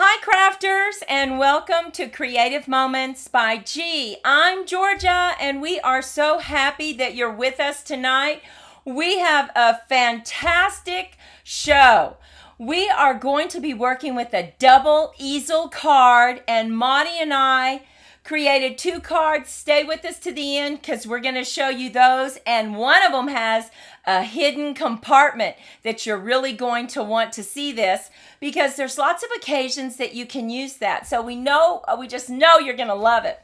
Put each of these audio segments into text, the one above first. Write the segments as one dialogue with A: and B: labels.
A: Hi crafters, and welcome to Creative Moments by G. I'm Georgia, and we are so happy that you're with us tonight. We have a fantastic show. We are going to be working with a double easel card, and Monty and I created 2 cards. Stay with us to the end because we're going to show you those, and one of them has a hidden compartment that you're really going to want to see this because there's lots of occasions that you can use that. So we just know you're going to love it.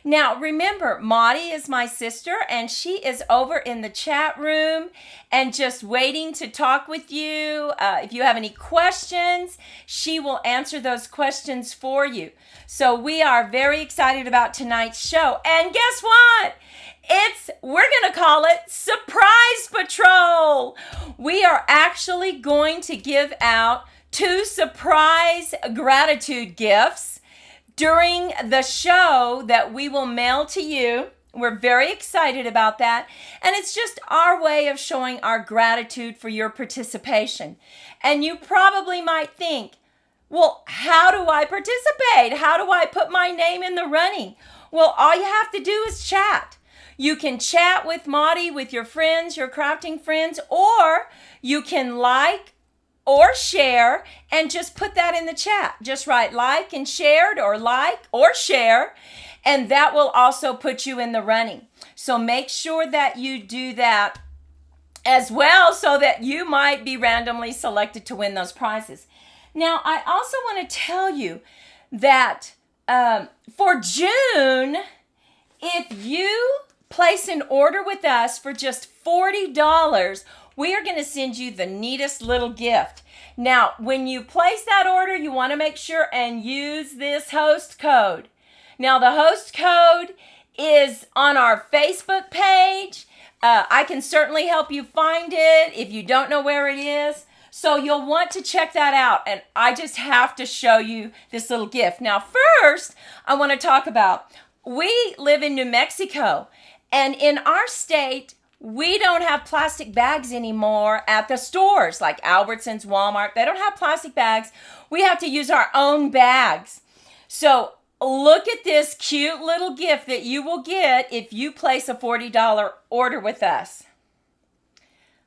A: Now, remember, Maudie is my sister, and she is over in the chat room and just waiting to talk with you. If you have any questions, she will answer those questions for you. So we are very excited about tonight's show. And guess what? We're going to call it Surprise Patrol. We are actually going to give out 2 surprise gratitude gifts during the show that we will mail to you. We're very excited about that. And it's just our way of showing our gratitude for your participation. And you probably might think, well, how do I participate? How do I put my name in the running? Well, all you have to do is chat. You can chat with Maudie, with your friends, your crafting friends, or you can like or share and just put that in the chat. Just write like and shared or like or share, and that will also put you in the running. So make sure that you do that as well so that you might be randomly selected to win those prizes. Now, I also want to tell you that for June, if you place an order with us for just $40, we are going to send you the neatest little gift. Now, when you place that order, you want to make sure and use this host code. Now, the host code is on our Facebook page. I can certainly help you find it if you don't know where it is. So you'll want to check that out. And I just have to show you this little gift. Now, first, I want to talk about, we live in New Mexico. And in our state, we don't have plastic bags anymore at the stores like Albertsons, Walmart. They don't have plastic bags. We have to use our own bags. So look at this cute little gift that you will get if you place a $40 order with us.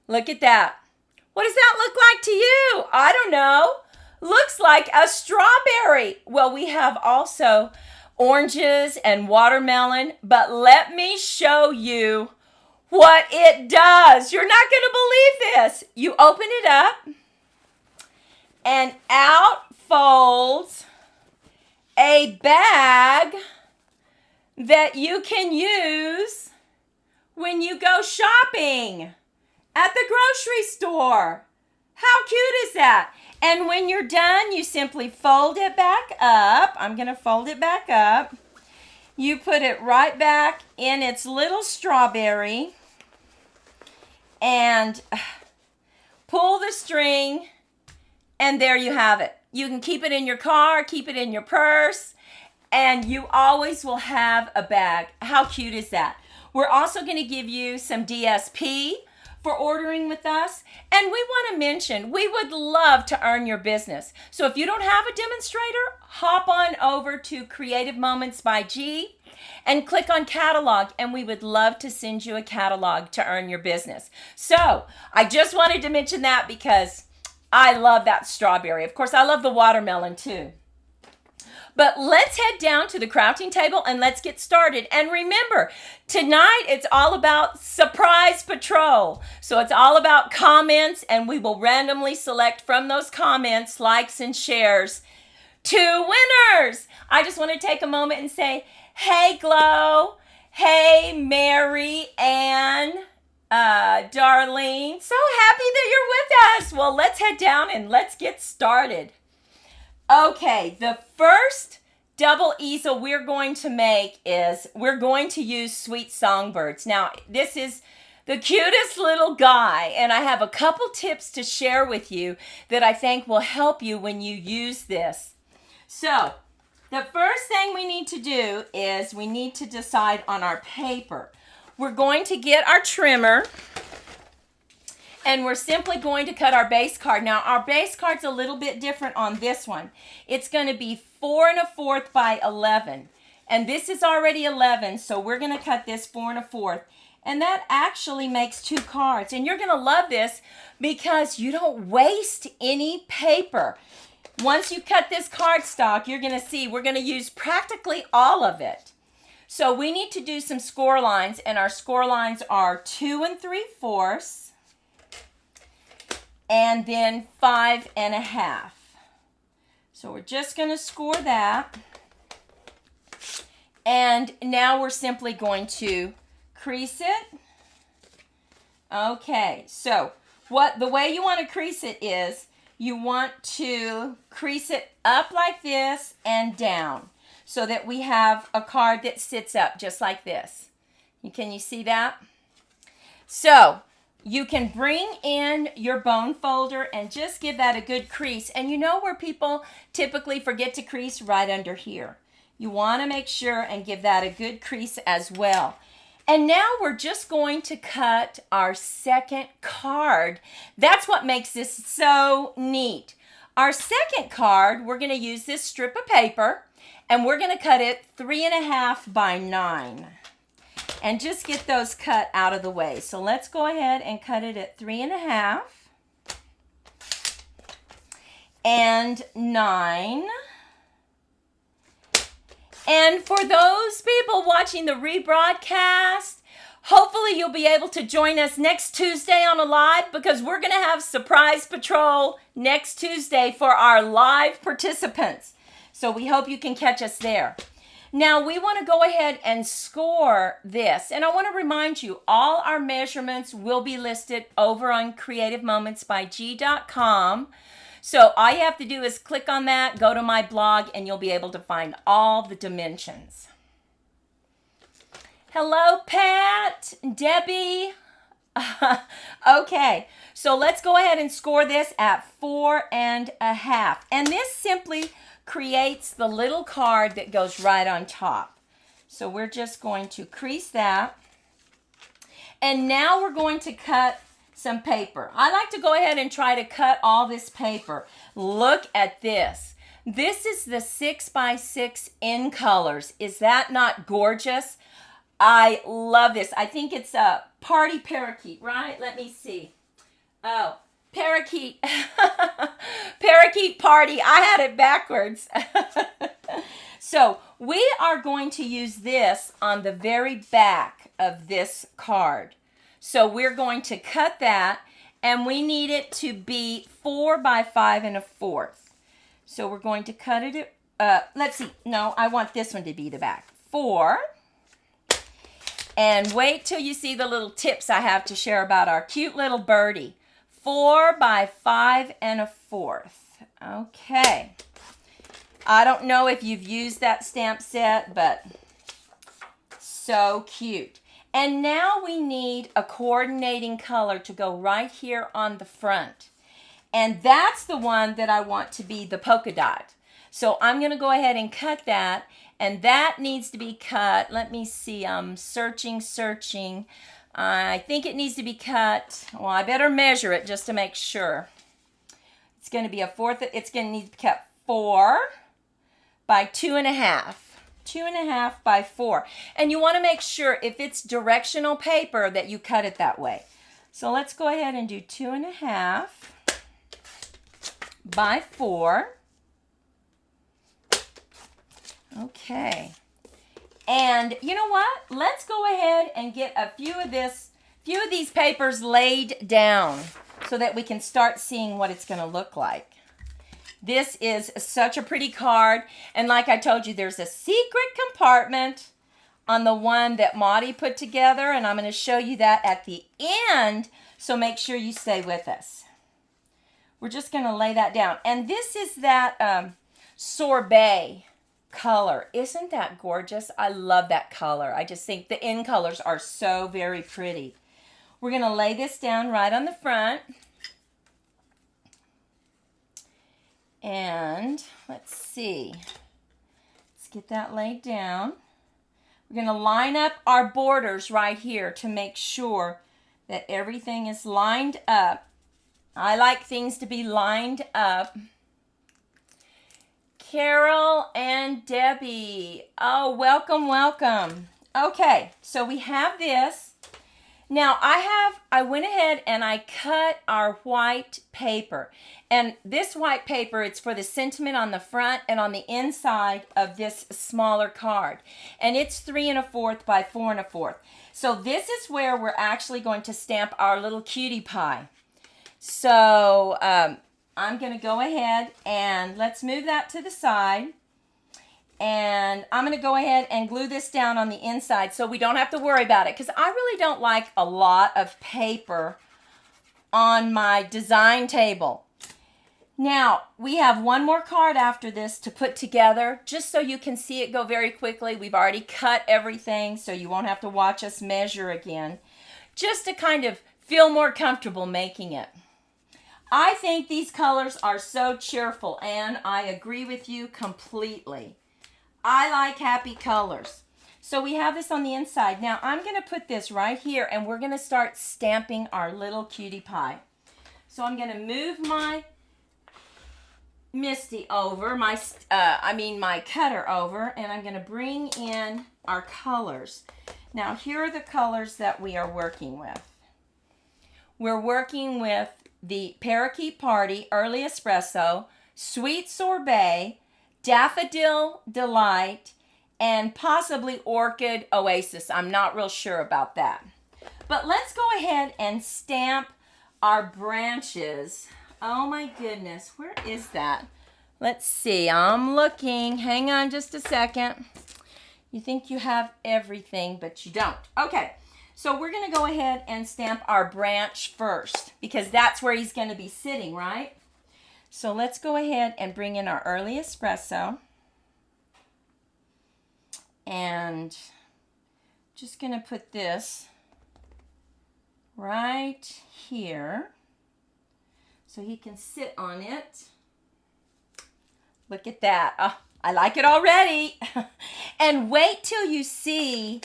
A: Look at that. What does that look like to you? I don't know. Looks like a strawberry. Well, we have also oranges and watermelon, but let me show you what it does. You're not going to believe this. You open it up and out folds a bag that you can use when you go shopping at the grocery store. How cute is that? And when you're done, you simply fold it back up. I'm going to fold it back up. You put it right back in its little strawberry and pull the string, and there you have it. You can keep it in your car, keep it in your purse, and you always will have a bag. How cute is that? We're also going to give you some DSP for ordering with us. And we want to mention, we would love to earn your business. So if you don't have a demonstrator, hop on over to Creative Moments by G and click on catalog, and we would love to send you a catalog to earn your business. So I just wanted to mention that because I love that strawberry. Of course, I love the watermelon too. But let's head down to the crafting table and let's get started. And remember, tonight it's all about Surprise Patrol. So it's all about comments, and we will randomly select from those comments, likes and shares, 2 winners. I just want to take a moment and say, hey Glow, hey Mary Ann, Darlene. So happy that you're with us. Well, let's head down and let's get started. Okay, the first double easel we're going to make is we're going to use Sweet Songbirds. Now, this is the cutest little guy, and I have a couple tips to share with you that I think will help you when you use this. So, the first thing we need to do is we need to decide on our paper. We're going to get our trimmer, And we're simply going to cut our base card. Now, our base card's a little bit different on this one. It's going to be 4 1/4 by 11. And this is already 11, so we're going to cut this 4 1/4. And that actually makes 2 cards. And you're going to love this because you don't waste any paper. Once you cut this cardstock, you're going to see we're going to use practically all of it. So we need to do some score lines, and our score lines are 2 3/4 and then 5 1/2. So we're just going to score that. And now we're simply going to crease it. Okay, so the way you want to crease it is you want to crease it up like this and down so that we have a card that sits up just like this. Can you see that? So you can bring in your bone folder and just give that a good crease. And you know where people typically forget to crease? Right under here. You want to make sure and give that a good crease as well. And now we're just going to cut our second card. That's what makes this so neat. Our second card, we're going to use this strip of paper, and we're going to cut it 3 1/2 by 9. And just get those cut out of the way. So let's go ahead and cut it at 3 1/2 and 9. And for those people watching the rebroadcast, hopefully you'll be able to join us next Tuesday on a live, because we're going to have Surprise Patrol next Tuesday for our live participants. So we hope you can catch us there. Now we want to go ahead and score this. And I want to remind you, all our measurements will be listed over on creativemomentsbyg.com. So all you have to do is click on that, go to my blog, and you'll be able to find all the dimensions. Hello, Pat, Debbie. Okay, so let's go ahead and score this at 4 1/2. And this simply creates the little card that goes right on top. So we're just going to crease that. And now we're going to cut some paper. I like to go ahead and try to cut all this paper. Look at this. This is the 6 by 6 in colors. Is that not gorgeous? I love this. I think it's a party parakeet, right? Let me see. Oh, parakeet. Parakeet party. I had it backwards. So we are going to use this on the very back of this card. So we're going to cut that, and we need it to be 4 by 5 1/4. So we're going to cut it at, let's see, no, I want this one to be the back. 4. And wait till you see the little tips I have to share about our cute little birdie. 4 by 5 1/4. Okay. I don't know if you've used that stamp set, but so cute. And now we need a coordinating color to go right here on the front. And that's the one that I want to be the polka dot. So I'm going to go ahead and cut that. And that needs to be cut. Let me see. I'm searching. I think it needs to be cut. Well, I better measure it just to make sure. It's going to be it's going to need to be cut 4 by 2 1/2. 2 1/2 by 4. And you want to make sure if it's directional paper that you cut it that way. So let's go ahead and do 2 1/2 by 4. Okay. And you know what? Let's go ahead and get a few of these papers laid down so that we can start seeing what it's going to look like. This is such a pretty card. And like I told you, there's a secret compartment on the one that Maudie put together. And I'm going to show you that at the end. So make sure you stay with us. We're just going to lay that down. And this is that sorbet color. Isn't that gorgeous? I love that color. I just think the in colors are so very pretty. We're going to lay this down right on the front. And let's see. Let's get that laid down. We're going to line up our borders right here to make sure that everything is lined up. I like things to be lined up. Carol and Debbie. Oh, welcome, welcome. Okay, so we have this. Now I went ahead and I cut our white paper. And this white paper, it's for the sentiment on the front and on the inside of this smaller card. And it's 3 1/4 by 4 1/4. So this is where we're actually going to stamp our little cutie pie. So I'm going to go ahead and let's move that to the side. And I'm going to go ahead and glue this down on the inside so we don't have to worry about it, because I really don't like a lot of paper on my design table. Now, we have one more card after this to put together, just so you can see it go very quickly. We've already cut everything, so you won't have to watch us measure again, just to kind of feel more comfortable making it. I think these colors are so cheerful, and I agree with you completely. I like happy colors. So we have this on the inside. Now I'm going to put this right here, and we're going to start stamping our little cutie pie. So I'm going to move my Misty over, my cutter over, and I'm going to bring in our colors. Now here are the colors that we are working with. We're working with the Parakeet Party, Early Espresso, Sweet Sorbet, Daffodil Delight, and possibly Orchid Oasis. I'm not real sure about that. But let's go ahead and stamp our branches. Oh my goodness, where is that? Let's see, I'm looking. Hang on just a second. You think you have everything, but you don't. Okay, so we're going to go ahead and stamp our branch first, because that's where he's going to be sitting, right? So let's go ahead and bring in our Early Espresso. And just going to put this right here so he can sit on it. Look at that. Oh, I like it already. And wait till you see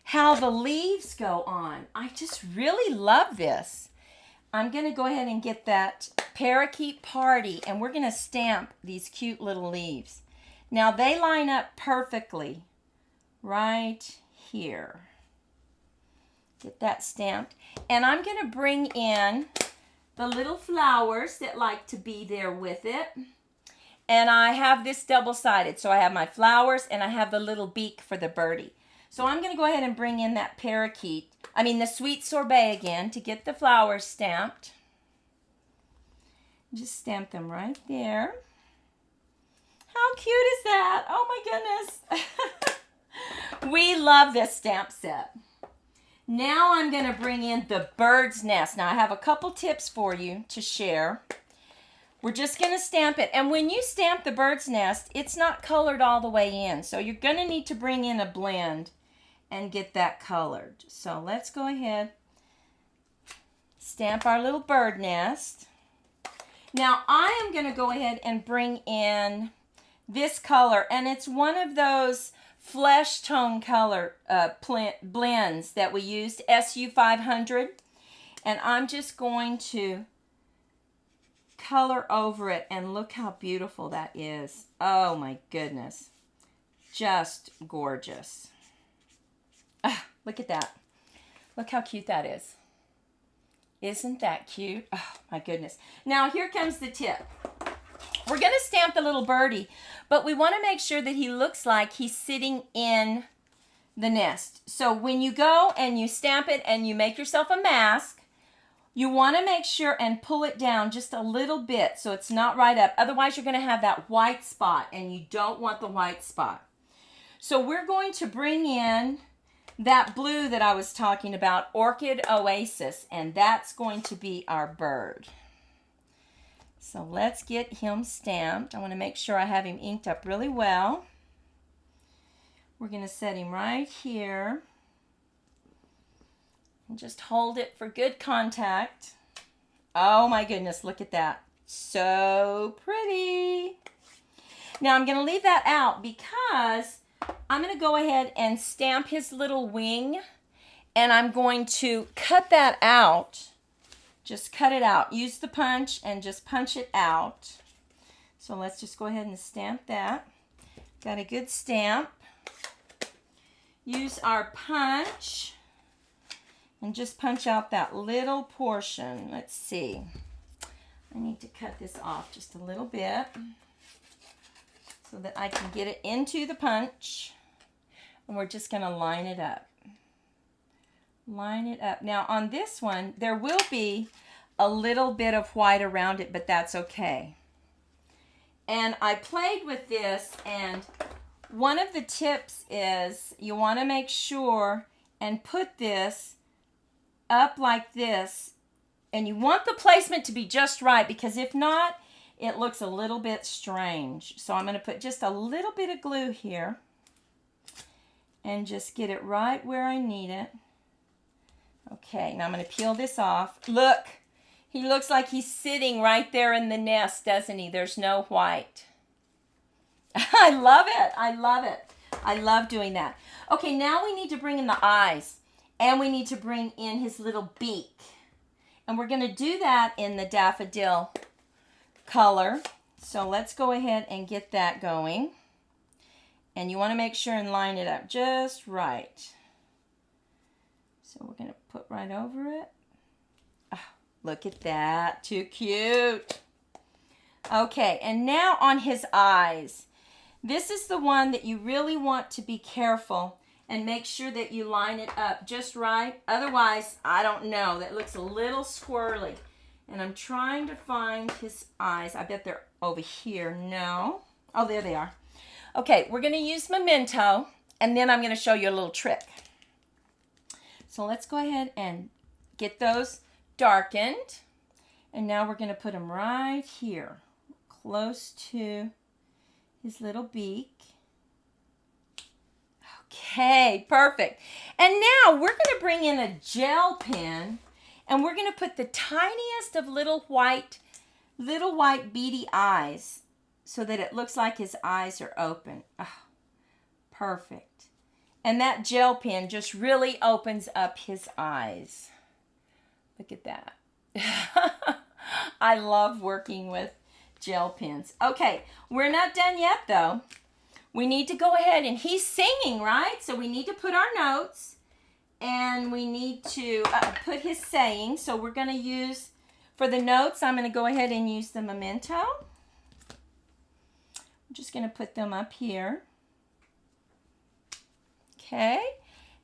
A: how the leaves go on. I just really love this. I'm going to go ahead and get that Parakeet Party, and we're going to stamp these cute little leaves. Now they line up perfectly right here. Get that stamped. And I'm going to bring in the little flowers that like to be there with it. And I have this double-sided. So I have my flowers and I have the little beak for the birdie. So I'm going to go ahead and bring in that the Sweet Sorbet again to get the flowers stamped. Just stamp them right there. How cute is that? Oh my goodness. We love this stamp set. Now I'm going to bring in the bird's nest. Now I have a couple tips for you to share. We're just going to stamp it. And when you stamp the bird's nest, it's not colored all the way in. So you're going to need to bring in a blend and get that colored. So let's go ahead, stamp our little bird nest. Now I am going to go ahead and bring in this color, and it's one of those flesh tone color blends that we used, SU500, and I'm just going to color over it, and look how beautiful that is. Oh my goodness, just gorgeous. Look at that. Look how cute that is. Isn't that cute? Oh my goodness. Now here comes the tip. We're going to stamp the little birdie, but we want to make sure that he looks like he's sitting in the nest. So when you go and you stamp it and you make yourself a mask, you want to make sure and pull it down just a little bit so it's not right up. Otherwise you're going to have that white spot, and you don't want the white spot. So we're going to bring in that blue that I was talking about, Orchid Oasis, and that's going to be our bird. So let's get him stamped. I want to make sure I have him inked up really well. We're going to set him right here. And just hold it for good contact. Oh my goodness, look at that. So pretty. Now I'm going to leave that out because I'm going to go ahead and stamp his little wing. And I'm going to cut that out. Just cut it out. Use the punch and just punch it out. So let's just go ahead and stamp that. Got a good stamp. Use our punch and just punch out that little portion. Let's see. I need to cut this off just a little bit so that I can get it into the punch. And we're just going to line it up. Line it up. Now on this one, there will be a little bit of white around it, but that's okay. And I played with this, and one of the tips is you want to make sure and put this up like this, and you want the placement to be just right, because if not, it looks a little bit strange. So I'm going to put just a little bit of glue here and just get it right where I need it. Okay, now I'm going to peel this off. Look, he looks like he's sitting right there in the nest, doesn't he? There's no white. I love it. I love it. I love doing that. Okay, now we need to bring in the eyes, and we need to bring in his little beak. And we're going to do that in the daffodil color. So let's go ahead and get that going. And you want to make sure and line it up just right. So we're going to put right over it. Oh, look at that. Too cute. Okay, and now on his eyes. This is the one that you really want to be careful and make sure that you line it up just right. Otherwise, I don't know. That looks a little squirrely. And I'm trying to find his eyes. I bet they're over here. No. Oh, there they are. Okay, we're going to use Memento, and then I'm going to show you a little trick. So let's go ahead and get those darkened. And now we're going to put them right here, close to his little beak. Okay, perfect. And now we're going to bring in a gel pen, and we're going to put the tiniest of little white beady eyes so that it looks like his eyes are open. Oh, perfect. And that gel pen just really opens up his eyes. Look at that. I love working with gel pens. Okay, we're not done yet though. We need to go ahead, and he's singing, right? So we need to put our notes, and we need to put his saying. So we're going to use, for the notes, I'm going to go ahead and use the Memento. I'm just going to put them up here. Okay.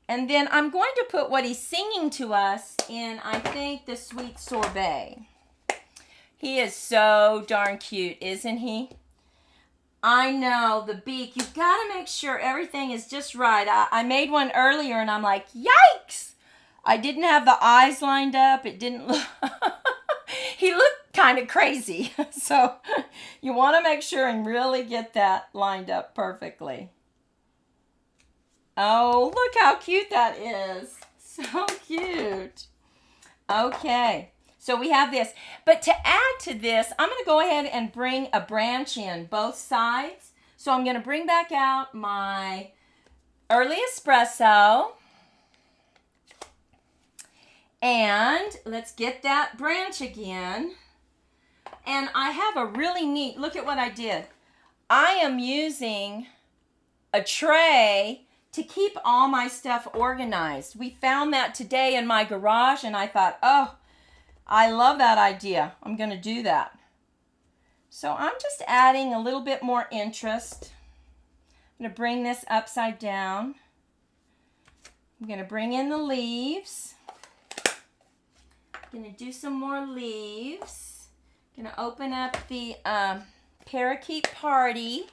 A: And then I'm going to put what he's singing to us in, I think, the Sweet Sorbet. He is so darn cute, isn't he? I know, the beak. You've got to make sure everything is just right. I made one earlier, and I'm like, yikes! I didn't have the eyes lined up. It didn't look... He looked kind of crazy. So you want to make sure and really get that lined up perfectly. Oh, look how cute that is. So cute. Okay. So we have this. But to add to this, I'm going to go ahead and bring a branch in both sides. So I'm going to bring back out my early espresso. And let's get that branch again. And I have a really neat, look at what I did. I am using a tray to keep all my stuff organized. We found that today in my garage, and I thought, oh, I love that idea. I'm going to do that. So I'm just adding a little bit more interest. I'm going to bring this upside down. I'm going to bring in the leaves. I'm going to do some more leaves. I'm going to open up the parakeet party.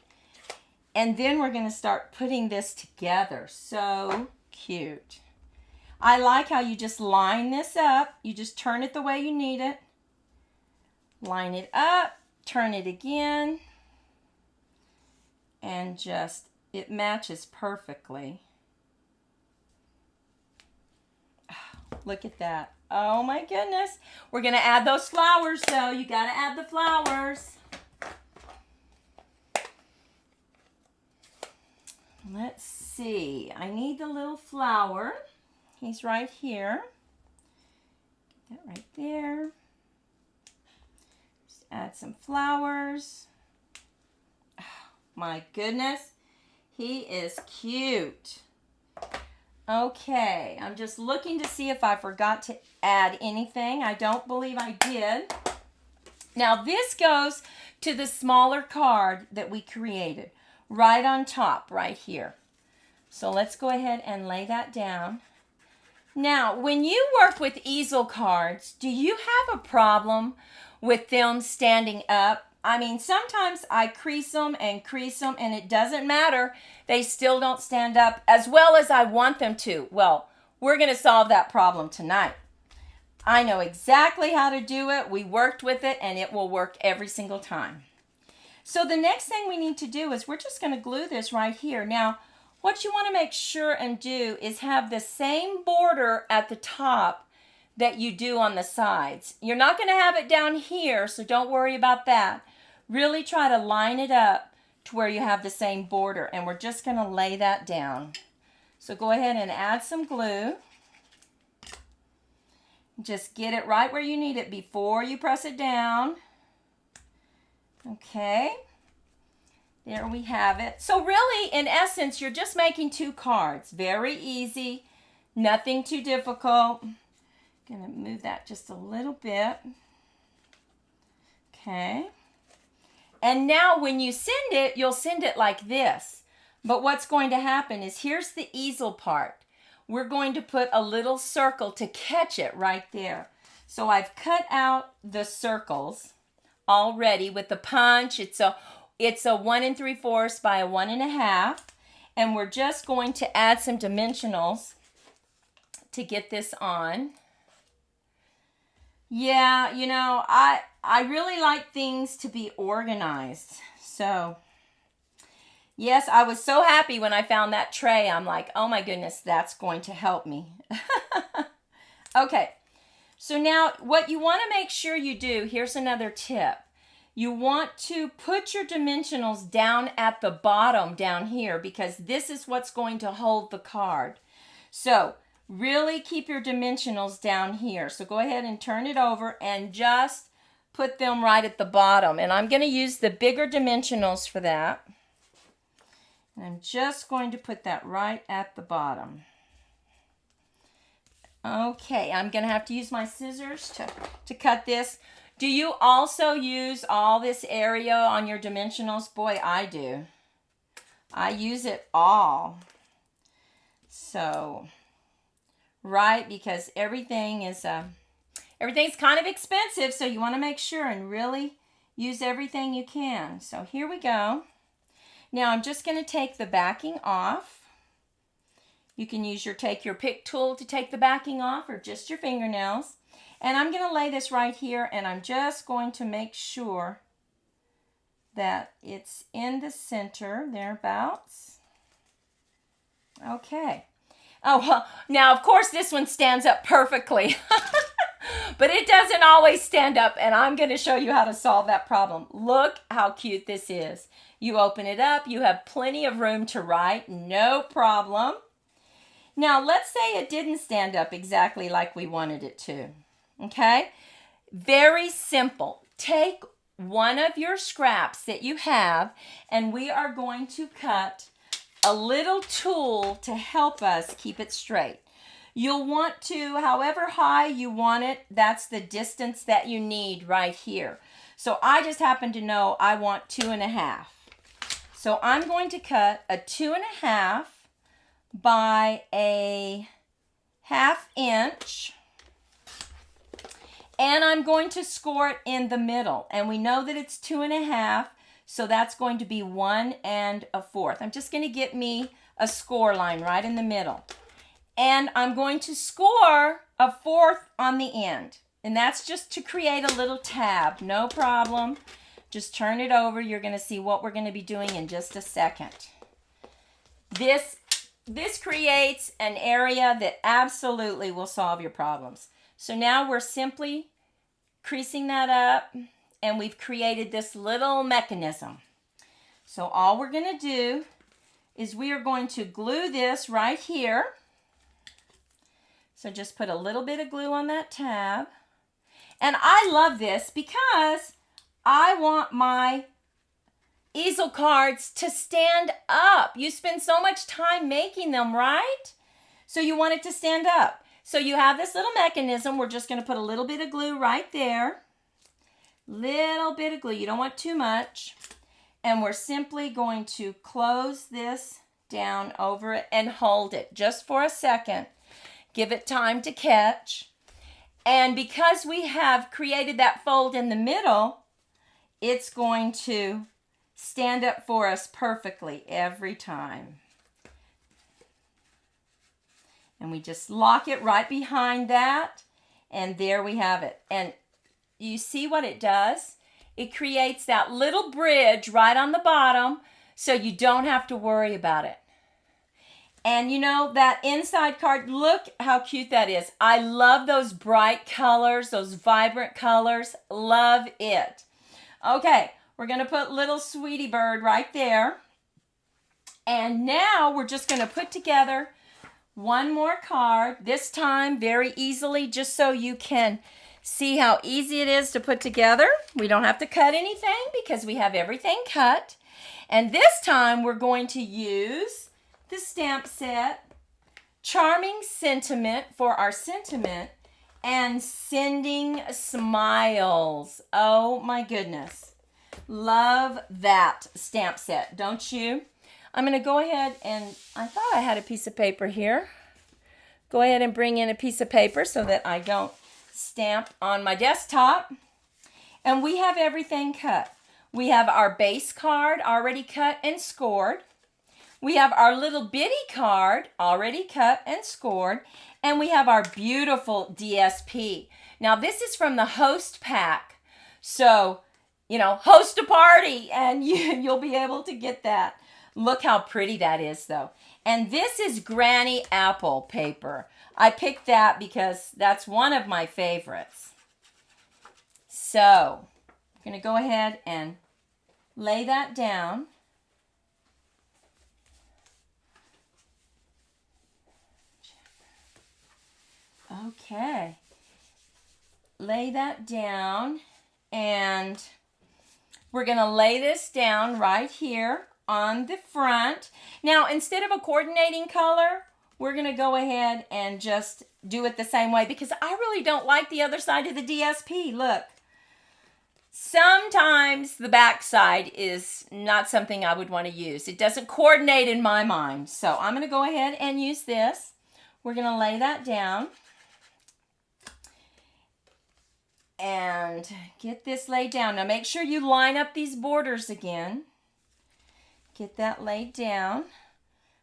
A: And then we're going to start putting this together. So cute. I like how you just line this up. You just turn it the way you need it. Line it up. Turn it again. And just, it matches perfectly. Look at that. Oh my goodness. We're going to add those flowers though. You got to add the flowers. Let's see. I need the little flower. He's right here. Get that right there. Just add some flowers. Oh, my goodness. He is cute. Okay, I'm just looking to see if I forgot to add anything. I don't believe I did. Now this goes to the smaller card that we created, right on top, right here. So let's go ahead and lay that down. Now, when you work with easel cards, do you have a problem with them standing up? I mean, sometimes I crease them and it doesn't matter. They still don't stand up as well as I want them to. Well, we're going to solve that problem tonight. I know exactly how to do it. We worked with it and it will work every single time. So the next thing we need to do is we're just going to glue this right here. Now, what you want to make sure and do is have the same border at the top that you do on the sides. You're not going to have it down here, so don't worry about that. Really try to line it up to where you have the same border, and we're just going to lay that down. So go ahead and add some glue. Just get it right where you need it before you press it down. Okay. There we have it. So really, in essence, you're just making two cards. Very easy. Nothing too difficult. Going to move that just a little bit. Okay. And now when you send it, you'll send it like this. But what's going to happen is here's the easel part. We're going to put a little circle to catch it right there. So I've cut out the circles already with the punch. It's a 1 3/4 by a 1 1/2. And we're just going to add some dimensionals to get this on. Yeah, you know, I really like things to be organized. So, yes, I was so happy when I found that tray. I'm like, oh my goodness, that's going to help me. Okay, so now what you want to make sure you do, here's another tip. You want to put your dimensionals down at the bottom down here because this is what's going to hold the card. So, really keep your dimensionals down here. So go ahead and turn it over and just put them right at the bottom. And I'm going to use the bigger dimensionals for that. And I'm just going to put that right at the bottom. Okay, I'm going to have to use my scissors to cut this. Do you also use all this area on your dimensionals? Boy, I do. I use it all. So, right, because everything's kind of expensive, so you want to make sure and really use everything you can. So here we go. Now I'm just going to take the backing off. You can use your pick tool to take the backing off or just your fingernails. And I'm going to lay this right here and I'm just going to make sure that it's in the center, thereabouts. Okay. Oh, well, now of course this one stands up perfectly. But it doesn't always stand up, and I'm going to show you how to solve that problem. Look how cute this is. You open it up, you have plenty of room to write, no problem. Now, let's say it didn't stand up exactly like we wanted it to, okay? Very simple. Take one of your scraps that you have, and we are going to cut a little tool to help us keep it straight. You'll want to, however high you want it, that's the distance that you need right here. So I just happen to know I want 2 1/2. So I'm going to cut a 2 1/2 by a 1/2 inch. And I'm going to score it in the middle. And we know that it's 2 1/2, so that's going to be 1 1/4. I'm just going to get me a score line right in the middle. And I'm going to score a 1/4 on the end. And that's just to create a little tab. No problem. Just turn it over. You're going to see what we're going to be doing in just a second. This creates an area that absolutely will solve your problems. So now we're simply creasing that up, and we've created this little mechanism. So all we're going to do is we are going to glue this right here. So just put a little bit of glue on that tab. And I love this because I want my easel cards to stand up. You spend so much time making them, right? So you want it to stand up. So you have this little mechanism. We're just going to put a little bit of glue right there. Little bit of glue. You don't want too much. And we're simply going to close this down over it and hold it just for a second. Give it time to catch. And because we have created that fold in the middle, it's going to stand up for us perfectly every time. And we just lock it right behind that. And there we have it. And you see what it does? It creates that little bridge right on the bottom so you don't have to worry about it. And you know, that inside card, look how cute that is. I love those bright colors, those vibrant colors. Love it. Okay, we're going to put little Sweetie Bird right there. And now we're just going to put together one more card, this time very easily, just so you can see how easy it is to put together. We don't have to cut anything because we have everything cut. And this time we're going to use the stamp set, Charming Sentiment for our sentiment, and Sending Smiles. Oh my goodness. Love that stamp set, don't you? I'm going to go ahead and, I thought I had a piece of paper here. Go ahead and bring in a piece of paper so that I don't stamp on my desktop. And we have everything cut. We have our base card already cut and scored. We have our little bitty card already cut and scored. And we have our beautiful DSP. Now this is from the host pack. So, you know, host a party and you'll be able to get that. Look how pretty that is though. And this is Granny Apple paper. I picked that because that's one of my favorites. So, I'm going to go ahead and lay that down. Okay. Lay that down, and we're going to lay this down right here on the front. Now, instead of a coordinating color, we're going to go ahead and just do it the same way because I really don't like the other side of the DSP. Look. Sometimes the back side is not something I would want to use. It doesn't coordinate in my mind. So I'm going to go ahead and use this. We're going to lay that down. And get this laid down. Now make sure you line up these borders again. Get that laid down.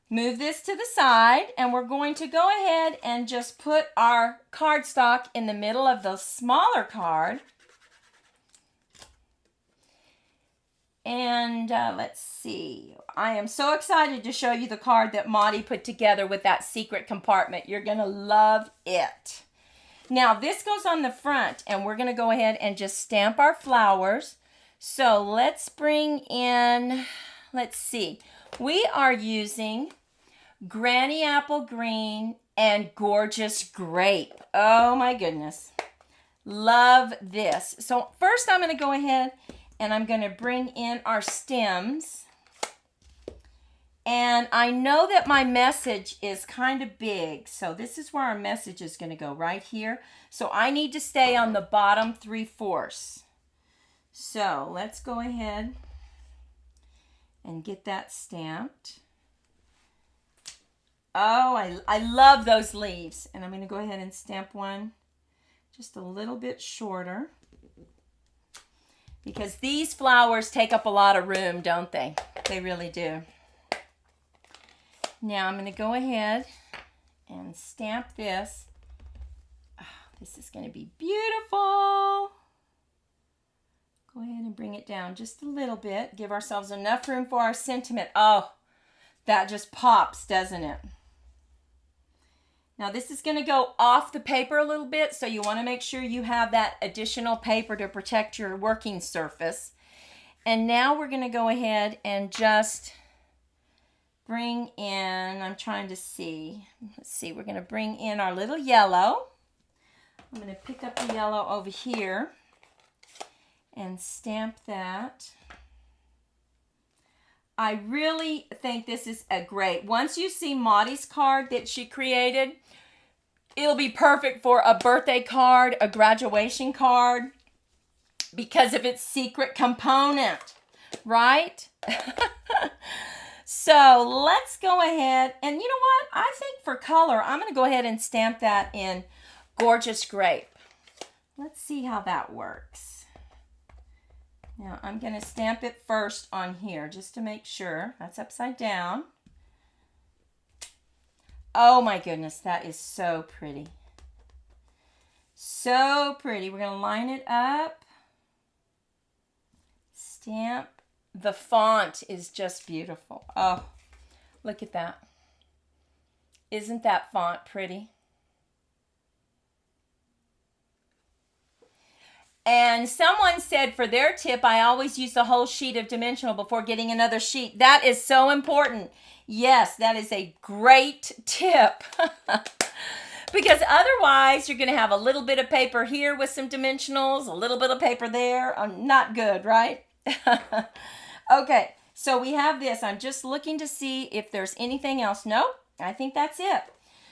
A: Move this to the side, and we're going to go ahead and just put our cardstock in the middle of the smaller card. And let's see. I am so excited to show you the card that Maudie put together with that secret compartment. You're going to love it. Now, this goes on the front, and we're going to go ahead and just stamp our flowers. So let's bring in, let's see. We are using Granny Apple Green and Gorgeous Grape. Oh, my goodness. Love this. So first, I'm going to go ahead and I'm going to bring in our stems. And I know that my message is kind of big, so this is where our message is going to go, right here. So I need to stay on the bottom 3/4. So let's go ahead and get that stamped. Oh, I love those leaves. And I'm going to go ahead and stamp one just a little bit shorter. Because these flowers take up a lot of room, don't they? They really do. Now I'm going to go ahead and stamp this. Oh, this is going to be beautiful. Go ahead and bring it down just a little bit. Give ourselves enough room for our sentiment. Oh, that just pops, doesn't it? Now this is going to go off the paper a little bit, so you want to make sure you have that additional paper to protect your working surface. And now we're going to go ahead and just bring in, I'm trying to see. Let's see, we're going to bring in our little yellow. I'm going to pick up the yellow over here and stamp that. I really think this is a great, once you see Maudie's card that she created, it'll be perfect for a birthday card, a graduation card, because of its secret component, right? So let's go ahead, and you know what? I think for color, I'm going to go ahead and stamp that in Gorgeous Grape. Let's see how that works. Now I'm going to stamp it first on here just to make sure. That's upside down. Oh my goodness, that is so pretty. So pretty. We're going to line it up. Stamp. The font is just beautiful. Oh, look at that. Isn't that font pretty? And someone said for their tip, I always use the whole sheet of dimensional before getting another sheet. That is so important. Yes, that is a great tip. Because otherwise, you're going to have a little bit of paper here with some dimensionals, a little bit of paper there. Not good, right? Okay, so we have this. I'm just looking to see if there's anything else. Nope, I think that's it.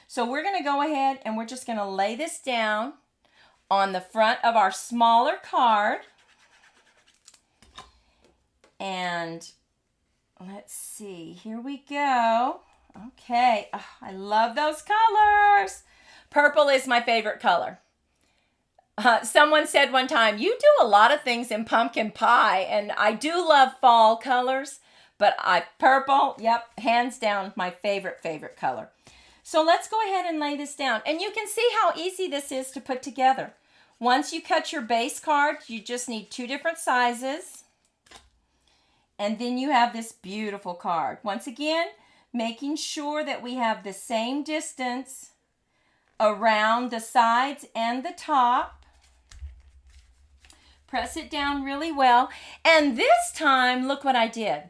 A: So we're going to go ahead and we're just going to lay this down on the front of our smaller card. And let's see, here we go. Okay, oh, I love those colors. Purple is my favorite color. Someone said one time, you do a lot of things in pumpkin pie, and I do love fall colors, but purple, yep, hands down, my favorite color. So let's go ahead and lay this down, and you can see how easy this is to put together. Once you cut your base card, you just need 2 different sizes, and then you have this beautiful card. Once again, making sure that we have the same distance around the sides and the top. Press it down really well. And this time, look what I did.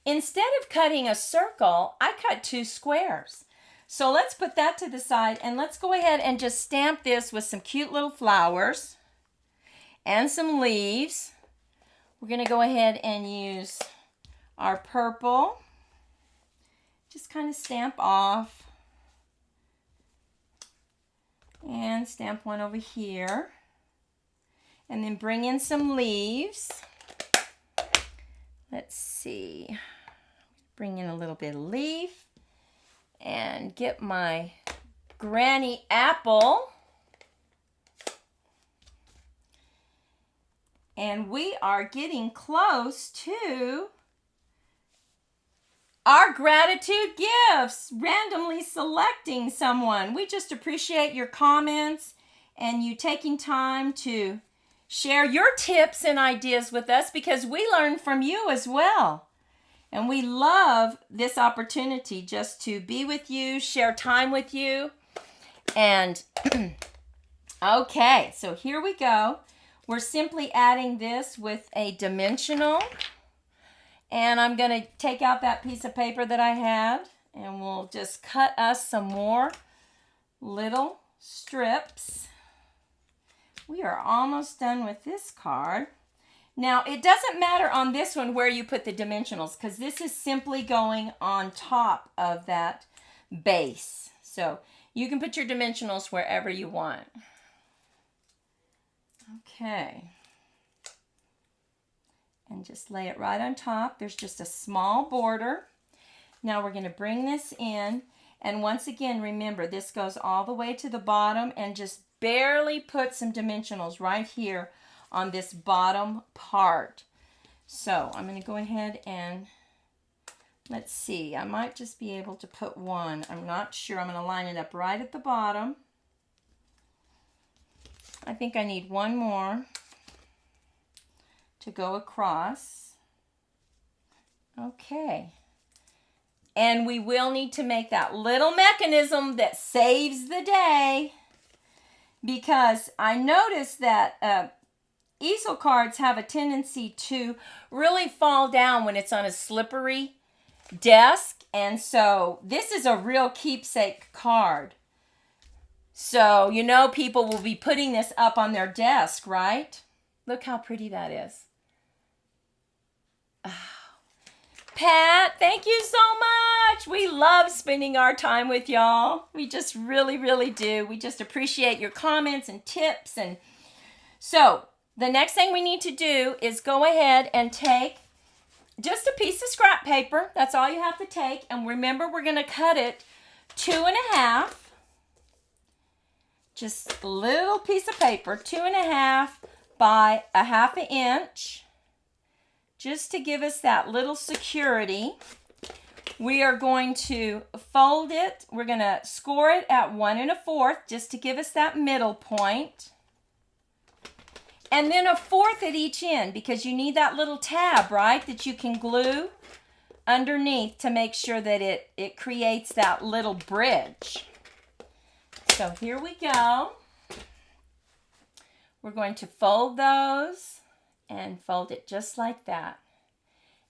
A: Instead of cutting a circle, I cut 2 squares. So let's put that to the side and let's go ahead and just stamp this with some cute little flowers and some leaves. We're going to go ahead and use our purple. Just kind of stamp off. And stamp one over here. And then bring in some leaves. Let's see. Bring in a little bit of leaf. And get my granny apple. And we are getting close to our gratitude gifts. Randomly selecting someone. We just appreciate your comments and you taking time to share your tips and ideas with us because we learn from you as well. And we love this opportunity just to be with you, share time with you. And okay, so here we go. We're simply adding this with a dimensional. And I'm going to take out that piece of paper that I had and we'll just cut us some more little strips. We are almost done with this card. Now, it doesn't matter on this one where you put the dimensionals because this is simply going on top of that base. So you can put your dimensionals wherever you want. Okay. And just lay it right on top. There's just a small border. Now we're going to bring this in. And once again, remember, this goes all the way to the bottom and just barely put some dimensionals right here on this bottom part. So I'm going to go ahead and let's see. I might just be able to put one. I'm not sure. I'm going to line it up right at the bottom. I think I need one more to go across. Okay. And we will need to make that little mechanism that saves the day because I noticed that easel cards have a tendency to really fall down when it's on a slippery desk. And so this is a real keepsake card. So, you know, people will be putting this up on their desk, right? Look how pretty that is. Oh. Pat, thank you so much. We love spending our time with y'all. We just really, really do. We just appreciate your comments and tips. And so the next thing we need to do is go ahead and take just a piece of scrap paper. That's all you have to take. And remember, we're going to cut it 2.5. Just a little piece of paper, 2.5 by 1/2 inch, just to give us that little security. We are going to fold it. We're going to score it at 1 1/4, just to give us that middle point. And then 1/4 at each end, because you need that little tab, right, that you can glue underneath to make sure that it creates that little bridge. So here we go. We're going to fold those and fold it just like that.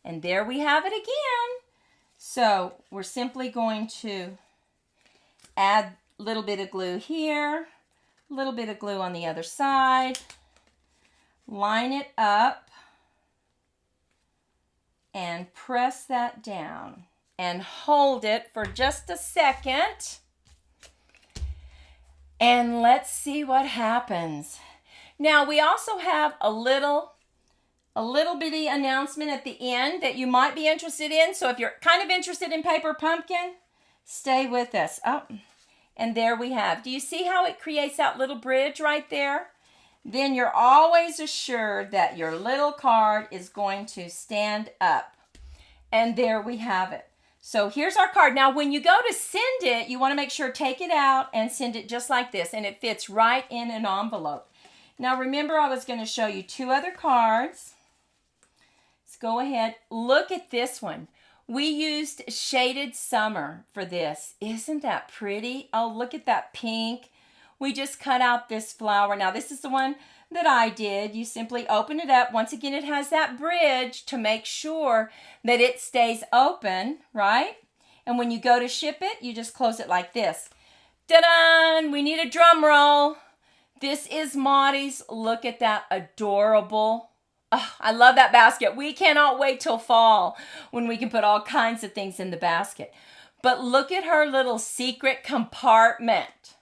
A: And there we have it again. So we're simply going to add a little bit of glue here, a little bit of glue on the other side, line it up, and press that down and hold it for just a second. And let's see what happens. Now we also have a little bitty announcement at the end that you might be interested in. So if you're kind of interested in paper pumpkin, stay with us. Oh, and there we have. Do you see how it creates that little bridge right there? Then you're always assured that your little card is going to stand up. And there we have it. So here's our card. Now, when you go to send it, you want to make sure, take it out and send it just like this. And it fits right in an envelope. Now, remember, I was going to show you 2 other cards. Let's go ahead. Look at this one. We used Shaded Summer for this. Isn't that pretty? Oh, look at that pink. We just cut out this flower. Now, this is the one that I did. You simply open it up. Once again, it has that bridge to make sure that it stays open, right? And when you go to ship it, you just close it like this. Ta-da! We need a drum roll. This is Maudie's. Look at that adorable. Oh, I love that basket. We cannot wait till fall when we can put all kinds of things in the basket. But look at her little secret compartment.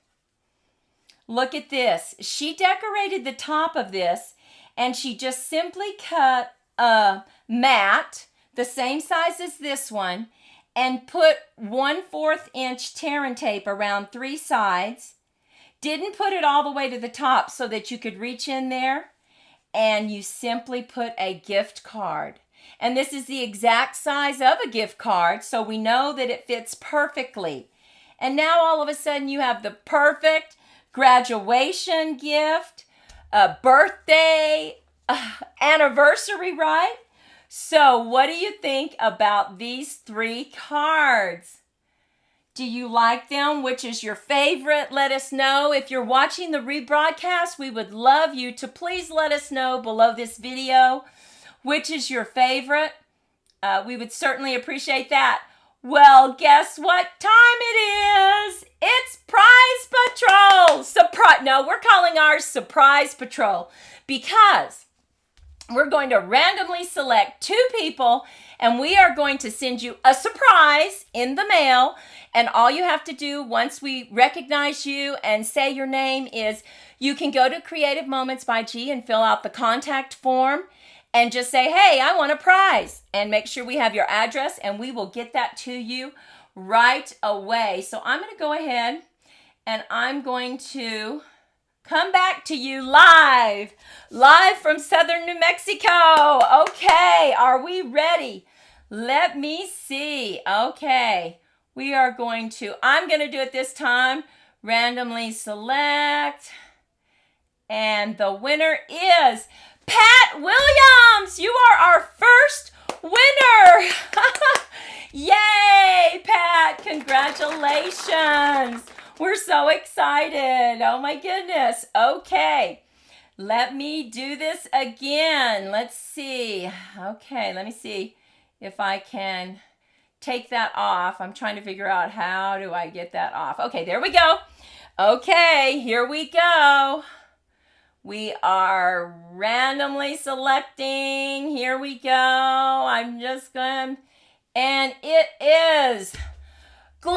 A: Look at this. She decorated the top of this, and she just simply cut a mat the same size as this one and put 1/4 inch tear and tape around 3 sides. Didn't put it all the way to the top so that you could reach in there, and you simply put a gift card. And this is the exact size of a gift card, so we know that it fits perfectly. And now all of a sudden you have the perfect graduation gift, a birthday, anniversary, right? So what do you think about these 3 cards? Do you like them? Which is your favorite? Let us know. If you're watching the rebroadcast, we would love you to please let us know below this video which is your favorite. We would certainly appreciate that. Well, guess what time it is? It's Prize Patrol! No, we're calling ours Surprise Patrol because we're going to randomly select 2 people and we are going to send you a surprise in the mail. And all you have to do once we recognize you and say your name is you can go to Creative Moments by G and fill out the contact form and just say, hey, I want a prize, and make sure we have your address and we will get that to you right away. So I'm going to go ahead and I'm going to come back to you live from southern New Mexico. Okay, are we ready? Let me see. Okay, I'm going to do it this time, randomly select, and the winner is Pat Williams. You are our first winner. Yay, Pat. Congratulations. We're so excited. Oh my goodness. Okay. Let me do this again. Let's see. Okay, let me see if I can take that off. I'm trying to figure out how do I get that off. Okay, there we go. Okay, here we go. We are randomly selecting. Here we go. I'm just going, and it is glow.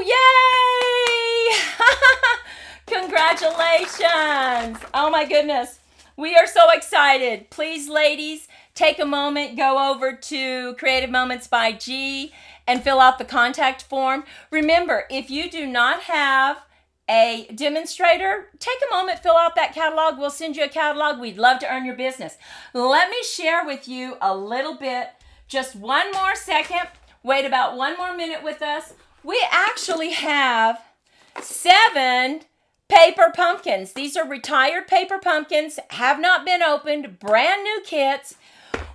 A: Yay! Congratulations. Oh my goodness. We are so excited. Please, ladies, take a moment, go over to Creative Moments by G and fill out the contact form. Remember, if you do not have a demonstrator, take a moment, fill out that catalog. We'll send you a catalog. We'd love to earn your business. Let me share with you a little bit, just one more second. Wait about 1 more minute with us. We actually have 7 paper pumpkins. These are retired paper pumpkins, have not been opened, brand new kits.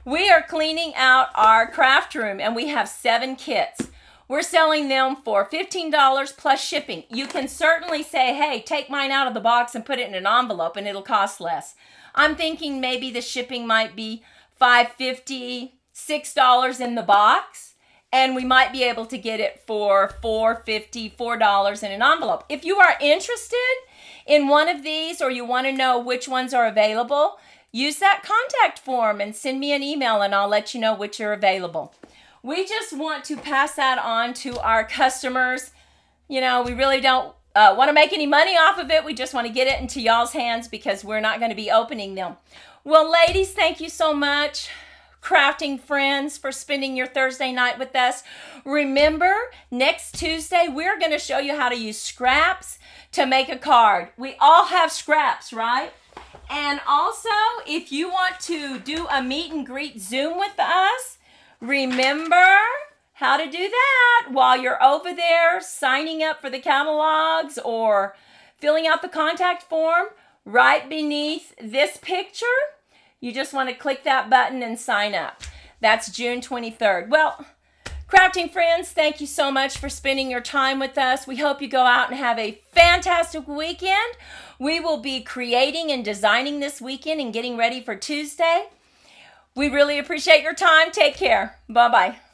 A: We are cleaning out our craft room and we have 7 kits. We're selling them for $15 plus shipping. You can certainly say, hey, take mine out of the box and put it in an envelope and it'll cost less. I'm thinking maybe the shipping might be $5.50, $6 in the box, and we might be able to get it for $4.50, $4 in an envelope. If you are interested in one of these or you want to know which ones are available, use that contact form and send me an email and I'll let you know which are available. We just want to pass that on to our customers. You know, we really don't want to make any money off of it. We just want to get it into y'all's hands because we're not going to be opening them. Well, ladies, thank you so much, crafting friends, for spending your Thursday night with us. Remember, next Tuesday, we're going to show you how to use scraps to make a card. We all have scraps, right? And also, if you want to do a meet and greet Zoom with us, remember how to do that while you're over there signing up for the catalogs or filling out the contact form. Right beneath this picture, you just want to click that button and sign up. That's June 23rd. Well, crafting friends, thank you so much for spending your time with us. We hope you go out and have a fantastic weekend. We will be creating and designing this weekend and getting ready for Tuesday. We really appreciate your time. Take care. Bye-bye.